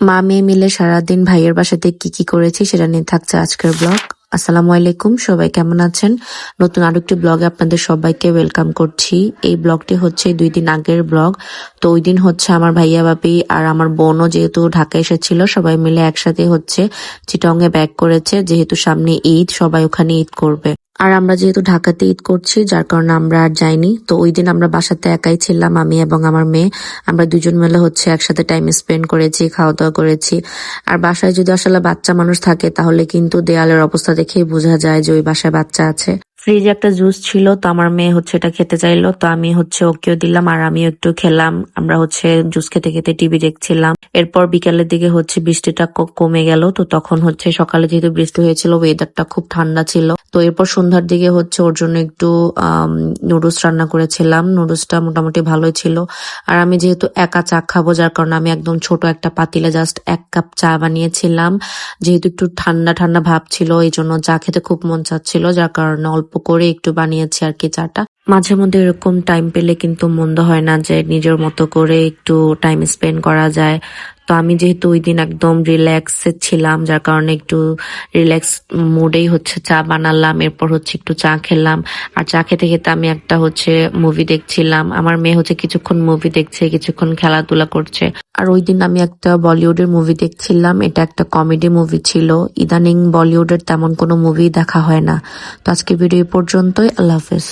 মা মেয়ে মিলে সারাদিন ভাইয়ের বাসাতে কি করেছি সেটা নিয়ে থাকছে আজকের ব্লগ। আসসালামু আলাইকুম, সবাই কেমন আছেন? নতুন আরেকটি ব্লগে আপনাদের সবাইকে ওয়েলকাম করছি। এই ব্লগটি হচ্ছে 2 দিন আগের ব্লগ। তো ওই দিন হচ্ছে আমার ভাইয়া বাপি আর আমার বোনও যেহেতু ঢাকা এসেছিল, সবাই মিলে একসাথে হচ্ছে চিটংয়ে ব্যাক করেছে, যেহেতু সামনে ঈদ, সবাই ওখানে ঈদ করবে। আর আমরা যেহেতু ঢাকাতে ঈদ করছি, যার কারণে আমরা আর যাইনি। তো ওই দিন আমরা বাসাতে একাই ছিলাম, আমি এবং আমার মেয়ে। আমরা দুজন মিলে হচ্ছে একসাথে টাইম স্পেন্ড করেছি, খাওয়া দাওয়া করেছি। আর বাসায় যদি আসলে বাচ্চা মানুষ থাকে তাহলে কিন্তু দেয়ালের অবস্থা দেখেই বোঝা যায় যে ওই বাসায় বাচ্চা আছে। ফ্রিজে একটা জুস ছিল, তো আমার মেয়ে হচ্ছে এটা খেতে চাইলো, তো আমি হচ্ছে ওকেও দিলাম আর আমিও একটু খেলাম। আমরা হচ্ছে জুস খেতে খেতে টিভি দেখছিলাম। এরপর বিকালের দিকে হচ্ছে বৃষ্টিটা কমে গেল। তো তখন হচ্ছে সকালে যেহেতু বৃষ্টি হয়েছিল, ওয়েদারটা খুব ঠান্ডা ছিল। তো এরপর সন্ধ্যার দিকে হচ্ছে ওর জন্য একটু নুডলস রান্না করেছিলাম। নুডলসটা মোটামুটি ভালোই ছিল। আর আমি যেহেতু একা চা খাবো, যার কারণে আমি একদম ছোট একটা পাতিলে জাস্ট 1 কাপ চা বানিয়েছিলাম। যেহেতু একটু ঠান্ডা ঠান্ডা ভাব ছিল, এই জন্য চা খেতে খুব মন চাচ্ছিল, যার কারণে অল্প করে একটু বানিয়েছি আর কি চাটা। মাঝে মধ্যে এরকম টাইম পেলে কিন্তু মন্দ হয় না যে নিজের মতো করে একটু টাইম স্পেন্ড করা যায়। তো আমি যেহেতু ওই দিন একদম রিল্যাক্সে ছিলাম, যার কারণে একটু রিল্যাক্স মুডেই হচ্ছে চা বানালাম। এরপর হচ্ছে একটু চা খেলাম। আর চা খেতে খেতে আমি একটা হচ্ছে মুভি দেখছিলাম। আমার মেয়ে হচ্ছে কিছুক্ষণ মুভি দেখছে, কিছুক্ষণ খেলাধুলা করছে। আর ওই দিন আমি একটা বলিউডের মুভি দেখছিলাম, এটা একটা কমেডি মুভি ছিল। ইদানিং বলিউডের তেমন কোনো মুভি দেখা হয় না। তো আজকে ভিডিও পর্যন্তই, আল্লাহ হাফেজ।